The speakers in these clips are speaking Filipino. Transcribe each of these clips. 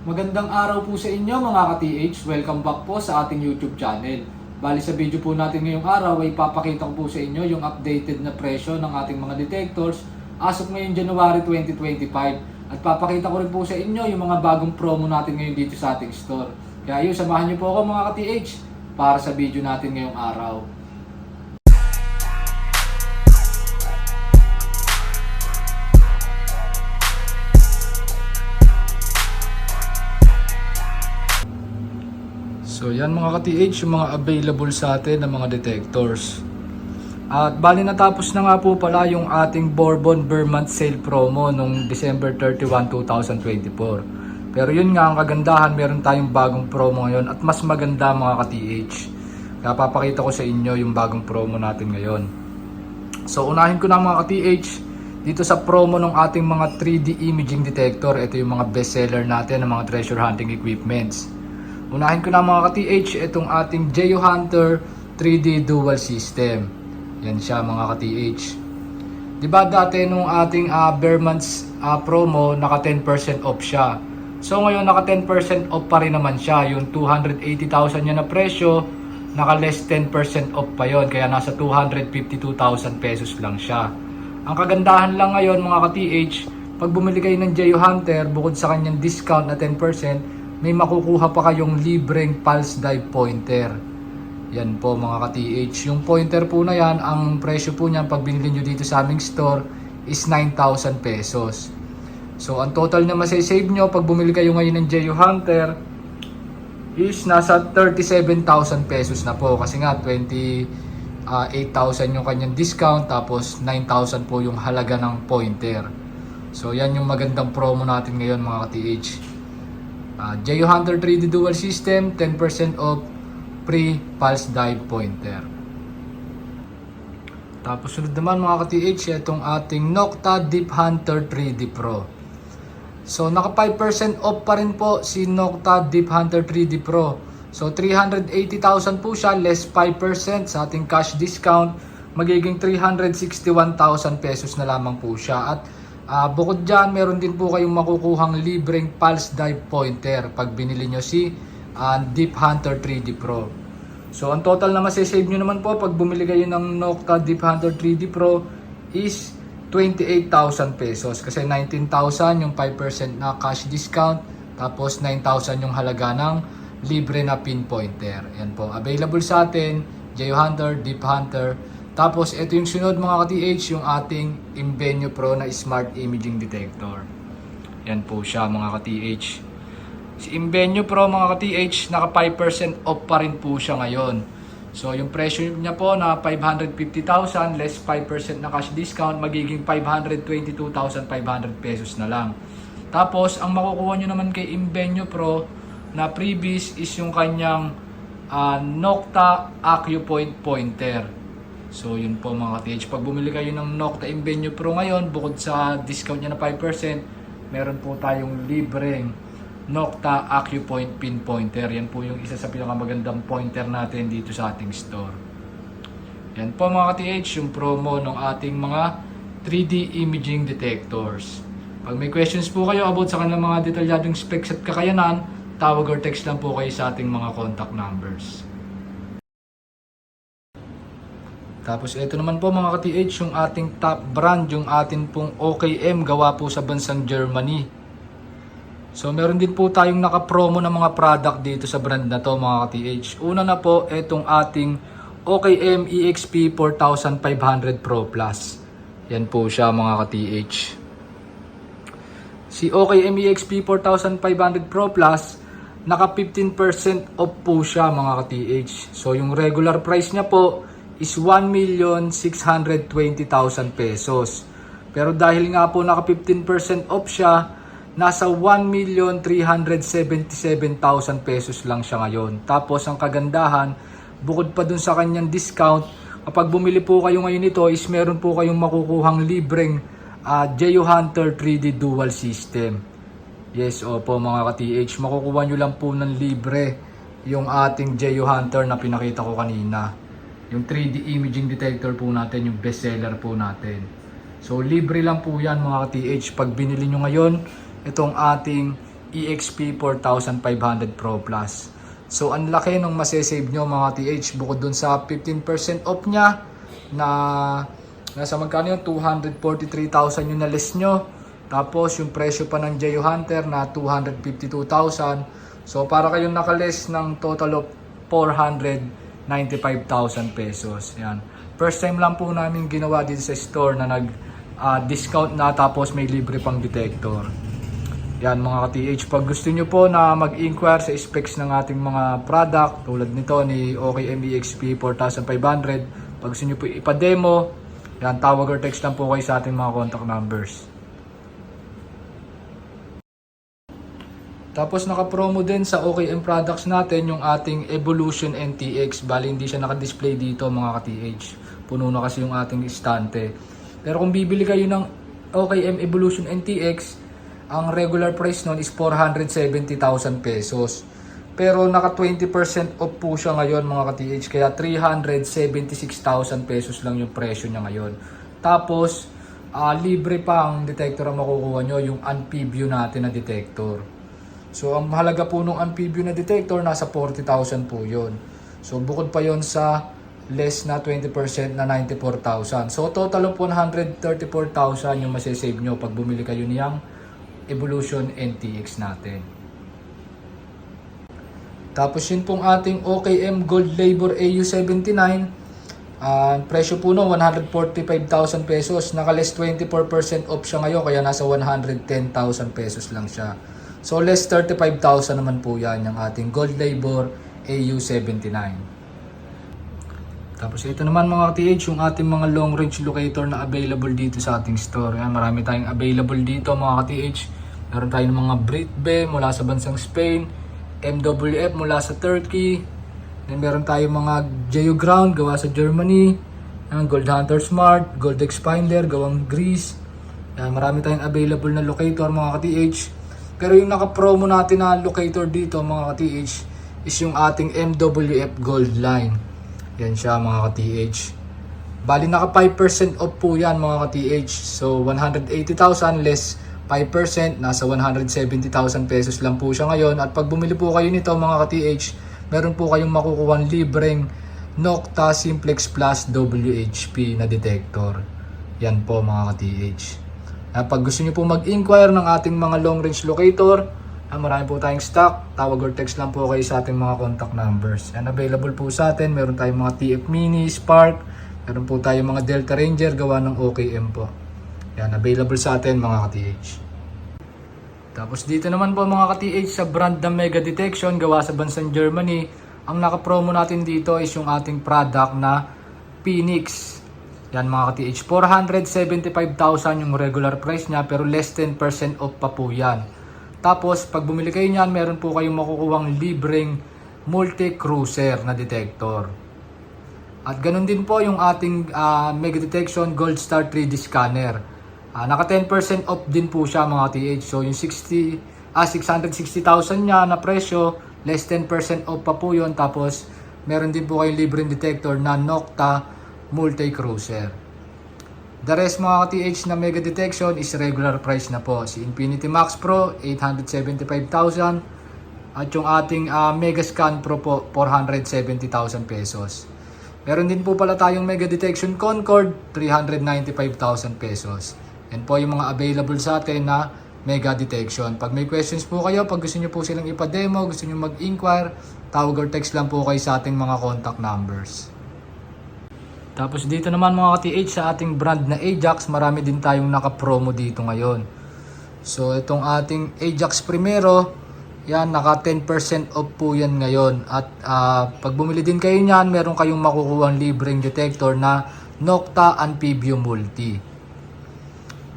Magandang araw po sa inyo mga ka-TH. Welcome back po sa ating YouTube channel. Bali sa video po natin ngayong araw ay ipapakita ko po sa inyo yung updated na presyo ng ating mga detectors as of ngayong January 2025. At papakita ko rin po sa inyo yung mga bagong promo natin ngayon dito sa ating store. Kaya yun, samahan niyo po ako mga ka-TH para sa video natin ngayong araw. So yan mga ka-TH, yung mga available sa atin na mga detectors. At bali natapos na nga po pala yung ating Bourbon Beer Month Sale promo nung December 31, 2024. Pero yun nga ang kagandahan, meron tayong bagong promo ngayon at mas maganda mga ka-TH. Kaya papakita ko sa inyo yung bagong promo natin ngayon. So unahin ko na mga ka-TH, dito sa promo ng ating mga 3D imaging detector, ito yung mga best seller natin ng mga treasure hunting equipments. Unahin ko na mga ka-TH, itong ating Geo Hunter 3D Dual System. Yan siya mga ka-TH. Diba dati nung ating Bear Months promo, naka 10% off siya. So ngayon naka 10% off pa rin naman siya. Yung 280,000 niya na presyo, naka less 10% off pa yon. Kaya nasa 252,000 pesos lang siya. Ang kagandahan lang ngayon mga ka-TH, pag bumili kayo ng Geo Hunter, bukod sa kanyang discount na 10%, may makukuha pa kayong libreng pulse dive pointer. Yan po mga ka-TH. Yung pointer po na yan, ang presyo po niyan pag binili nyo dito sa aming store is 9,000 pesos. So ang total na masasave nyo pag bumili kayo ngayon ng Geo Hunter is nasa 37,000 pesos na po. Kasi nga 28,000 yung kanyang discount, tapos 9,000 po yung halaga ng pointer. So yan yung magandang promo natin ngayon mga ka-TH. Geo Hunter 3D Dual System, 10% off, free pulse dive pointer. Tapos sunod naman mga ka-TH, itong ating Nocta Deep Hunter 3D Pro. So naka 5% off pa rin po si Nocta Deep Hunter 3D Pro. So 380,000 po siya, less 5% sa ating cash discount, magiging 361,000 pesos na lamang po siya. At bukod dyan, meron din po kayong makukuhang libreng pulse dive pointer pag binili nyo si Deep Hunter 3D Pro. So ang total na masasave nyo naman po pag bumili kayo ng Nocta Deep Hunter 3D Pro is 28,000 pesos. Kasi 19,000 yung 5% na cash discount, tapos 9,000 yung halaga ng libre na pinpointer. Yan po, available sa atin, Geo Hunter, Deep Hunter. Tapos ito yung sunod mga ka-TH, yung ating Invenio Pro na Smart Imaging Detector. Yan po siya mga ka-TH. Si Invenio Pro mga ka-TH, naka 5% off pa rin po siya ngayon. So yung presyo niya po na 550,000 less 5% na cash discount, magiging 522,500 pesos na lang. Tapos ang makukuha nyo naman kay Invenio Pro na previous is yung kanyang Nocta AcuPoint Pointer. So yun po mga ka-TH, pag bumili kayo ng Nocta Invenio Pro ngayon, bukod sa discount niya na 5%, meron po tayong libreng Nocta AcuPoint Pinpointer. Yan po yung isa sa pinakamagandang pointer natin dito sa ating store. Yan po mga ka-TH, yung promo ng ating mga 3D imaging detectors. Pag may questions po kayo about sa kanilang mga detalyadong specs at kakayanan, tawag or text lang po kayo sa ating mga contact numbers. Tapos ito naman po mga ka-TH, yung ating top brand, yung ating pong OKM, gawa po sa bansang Germany. So meron din po tayong naka-promo ng mga product dito sa brand na to mga ka-TH. Una na po itong ating OKM EXP 4500 Pro Plus. Yan po siya mga ka-TH. Si OKM EXP 4500 Pro Plus, naka 15% off po siya mga ka-TH. So yung regular price niya po is 1,620,000 pesos. Pero dahil nga po naka 15% off siya, nasa 1,377,000 pesos lang siya ngayon. Tapos ang kagandahan, bukod pa dun sa kanyang discount, kapag bumili po kayo ngayon nito is meron po kayong makukuhang libreng Geo Hunter 3D Dual System. Yes, opo mga ka-TH, makukuha nyo lang po ng libre yung ating Geo Hunter na pinakita ko kanina. Yung 3D imaging detector po natin, yung best seller po natin. So libre lang po yan mga ka-TH pag binili nyo ngayon itong ating EXP 4500 Pro Plus. So ang laki nung masesave nyo mga TH, bukod dun sa 15% off nya na nasa magkano yun, 243,000 yung na-less nyo. Tapos yung presyo pa ng Geo Hunter na 252,000. So para kayong naka-less ng total of 495,000 pesos. Yan. First time lang po namin ginawa dito sa store na nag-discount na tapos may libre pang detector. Yan mga ka-TH, pag gusto nyo po na mag-inquire sa specs ng ating mga product tulad nito ni OKM EXP 4500, pag gusto nyo po ipa-demo, yan, tawag or text lang po kayo sa ating mga contact numbers. Tapos naka-promo din sa OKM products natin yung ating Evolution NTX. Bali hindi siya naka-display dito mga ka-TH. Puno na kasi yung ating istante. Pero kung bibili kayo ng OKM Evolution NTX, ang regular price nun is 470,000 pesos. Pero naka 20% off po siya ngayon mga ka-TH. Kaya 376,000 pesos lang yung presyo niya ngayon. Tapos, libre pa ang detector ang makukuha nyo, yung Ampibio natin na detector. So, ang mahalaga po nung Ampibio na detector, nasa 40,000 po yun. So, bukod pa yon sa less na 20% na 94,000. So, total of 134,000 yung masasave nyo pag bumili kayo niyang Evolution NTX natin. Tapos yun pong ating OKM Gold Labor AU79. Presyo po no 145,000 pesos. Naka-less 24% off siya ngayon kaya nasa 110,000 pesos lang siya. So less 35,000 naman po yan yung ating Gold Labor AU79. Tapos ito naman mga TH yung ating mga long range locator na available dito sa ating store. Yan, marami tayong available dito mga TH. Meron tayong mga Britbe mula sa bansang Spain, MWF mula sa Turkey. Then meron tayong mga Geoground gawa sa Germany, Gold Hunter Smart, Gold Expander gawang Greece. Yan, marami tayong available na locator mga TH. Pero yung naka-promo natin na locator dito mga TH is yung ating MWF Gold line. Yan siya mga ka-TH. Bali naka 5% off po yan mga ka-TH. So 180,000 less 5%, nasa 170,000 pesos lang po siya ngayon. At pag bumili po kayo nito mga ka-TH, meron po kayong makukuha libreng Nocta Simplex Plus WHP na detector. Yan po mga ka-TH. Pag gusto nyo po mag-inquire ng ating mga long range locator, marami po tayong stock. Tawag or text lang po kayo sa ating mga contact numbers. And available po sa atin. Meron tayong mga TF Mini, Spark. Meron po tayong mga Delta Ranger gawa ng OKM po. Yan, available sa atin mga ka-TH. Tapos dito naman po mga ka-TH sa brand ng Mega Detection gawa sa bansang Germany. Ang naka-promo natin dito is yung ating product na Phoenix. Yan mga ka-TH. 475,000 yung regular price niya pero less 10% off pa po yan. Tapos, pag bumili kayo niyan, meron po kayong makukuhang libreng multi-cruiser na detector. At ganun din po yung ating Mega Detection Gold Star 3D Scanner. Naka 10% off din po siya mga TH. So, yung 660,000 niya na presyo, less 10% off pa po yun. Tapos, meron din po kayong libreng detector na Nocta Multi-Cruiser. The rest mga ka-TH na Mega Detection is regular price na po. Si Infinity Max Pro, 875,000. At yung ating Mega Scan Pro po, 470,000 pesos. Meron din po pala tayong Mega Detection Concord, 395,000 pesos. Yan po yung mga available sa atin na Mega Detection. Pag may questions po kayo, pag gusto nyo po silang ipa-demo, gusto nyo mag-inquire, tawag or text lang po kayo sa ating mga contact numbers. Tapos dito naman mga ka-TH sa ating brand na Ajax, marami din tayong naka-promo dito ngayon. So itong ating Ajax Primero, yan naka 10% off po yan ngayon. At pag bumili din kayo niyan, meron kayong makukuha libreng detector na Nocta Ampibio Multi.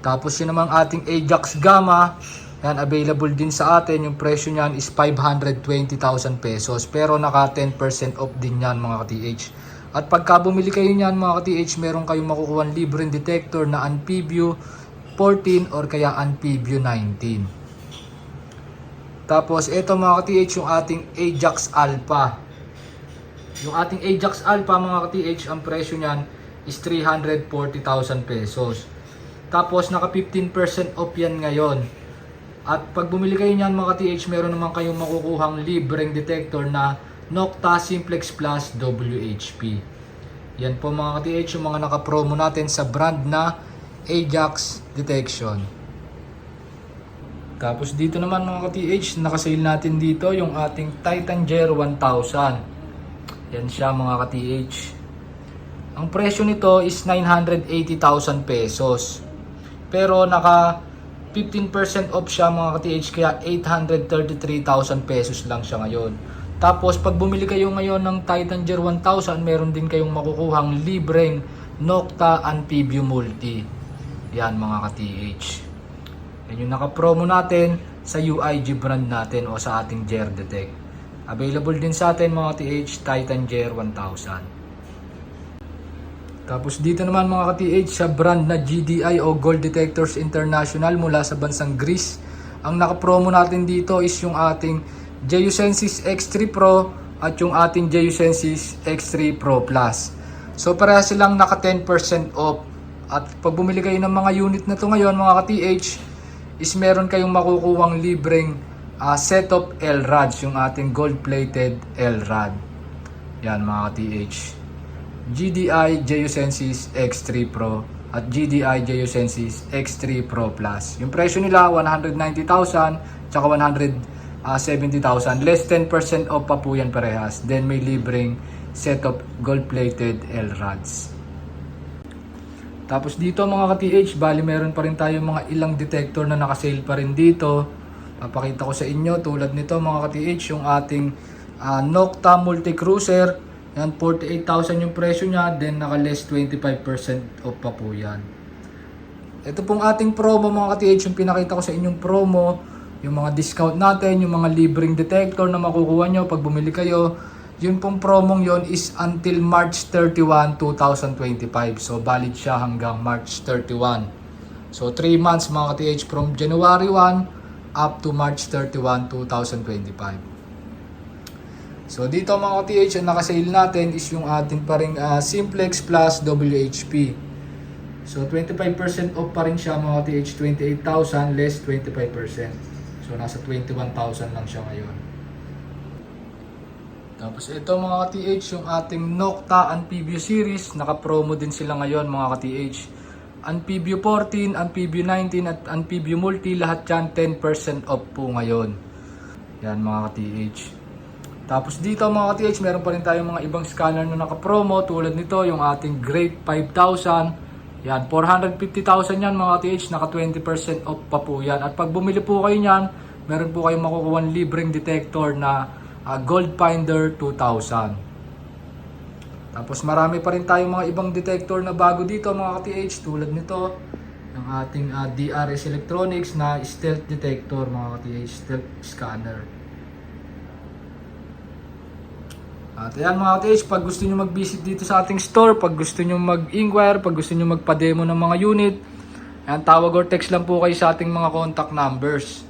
Tapos yun naman ating Ajax Gamma, yan available din sa atin. Yung presyo niyan is 520,000 pesos pero naka 10% off din yan mga ka-TH. At pagka bumili kayo niyan mga ka-TH, meron kayong makukuha libreng detector na Ampibio 14 or kaya Ampibio 19. Tapos ito mga ka-TH yung ating Ajax Alpha. Yung ating Ajax Alpha mga ka-TH, ang presyo niyan is 340,000 pesos. Tapos naka 15% off yan ngayon. At pag bumili kayo niyan mga ka-TH, meron naman kayong makukuhang libreng detector na Nokta Simplex Plus WHP. Yan po mga ka-TH yung mga naka-promo natin sa brand na Ajax Detection. Tapos dito naman mga ka-TH, naka-sale natin dito yung ating Titan Ger 1000. Yan siya mga ka-TH. Ang presyo nito is 980,000 pesos. Pero naka 15% off siya mga ka-TH, kaya 833,000 pesos lang siya ngayon. Tapos pag bumili kayo ngayon ng Titan Ger 1000, meron din kayong makukuhang libreng Nokta Anpibio Multi. Yan mga ka-TH. Yan yung naka-promo natin sa UIG brand natin o sa ating Ger Detect. Available din sa atin mga ka-TH, Titan Ger 1000. Tapos dito naman mga ka-TH sa brand na GDI o Gold Detectors International mula sa bansang Greece. Ang naka-promo natin dito is yung ating Geosensis X3 Pro at yung ating Geosensis X3 Pro Plus. So parehas silang naka 10% off. At pag bumili kayo ng mga unit na to ngayon mga ka-TH, is meron kayong makukuhang libreng set of LRADs, yung ating gold plated LRAD. Yan mga ka-TH. GDI Geosensis X3 Pro at GDI Geosensis X3 Pro Plus. Yung presyo nila 190,000 tsaka 170,000. Less 10% off pa po yan parehas. Then may libreng set of gold plated LRADs. Tapos dito mga ka-TH, bali meron pa rin tayo mga ilang detector na nakasale pa rin dito. Papakita ko sa inyo tulad nito mga ka-TH, yung ating Nokta Multi-Cruiser. Yan, 48,000 yung presyo niya, then naka-less 25% off pa po yan. Ito pong ating promo mga ka-TH, yung pinakita ko sa inyong promo, yung mga discount natin, yung mga libreng detector na makukuha nyo pag bumili kayo. Yun pong promong yon is until March 31, 2025. So valid siya hanggang March 31. So 3 months mga ka-TH, from January 1 up to March 31, 2025. So dito mga ka-TH, ang nakasale natin is yung ating pa ring Simplex Plus WHP. So 25% off pa rin siya mga ka-TH, 28,000 less 25%. So nasa 21,000 lang siya ngayon. Tapos ito mga ka-TH, yung ating Nokta Anpibio series, naka-promo din sila ngayon mga ka-TH. Anpibio 14, Anpibio 19 at Anpibio Multi, lahat yan 10% off po ngayon. Yan mga ka-TH. Tapos dito mga ka-TH, meron pa rin tayong mga ibang scanner na naka-promo tulad nito, yung ating Grape 5000. Yan, 450,000 yan mga ka-TH, naka 20% off pa po yan. At pag bumili po kayo niyan, meron po kayong makukuha libreng detector na Gold Finder 2000. Tapos marami pa rin tayong mga ibang detector na bago dito mga ka-TH, tulad nito, yung ating DRS Electronics na stealth detector mga ka-TH, stealth scanner. At ayan mga ka-TH, pag gusto nyo mag-visit dito sa ating store, pag gusto nyo mag-inquire, pag gusto nyo magpa-demo ng mga unit, ayan, tawag or text lang po kayo sa ating mga contact numbers.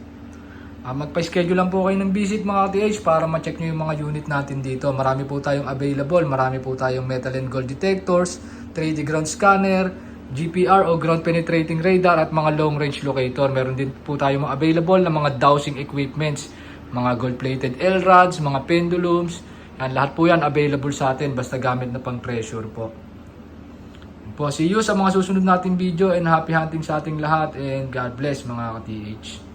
Magpa-schedule lang po kayo ng visit mga ka-TH para ma-check nyo yung mga unit natin dito. Marami po tayong available, marami po tayong metal and gold detectors, 3D ground scanner, GPR o ground penetrating radar at mga long range locator. Meron din po tayong mga available na mga dowsing equipments, mga gold plated LRADs, mga pendulums. Yan, lahat po yan available sa atin basta gamit na pang pressure po. See you sa mga susunod nating video and happy hunting sa ating lahat and God bless mga ka-TH.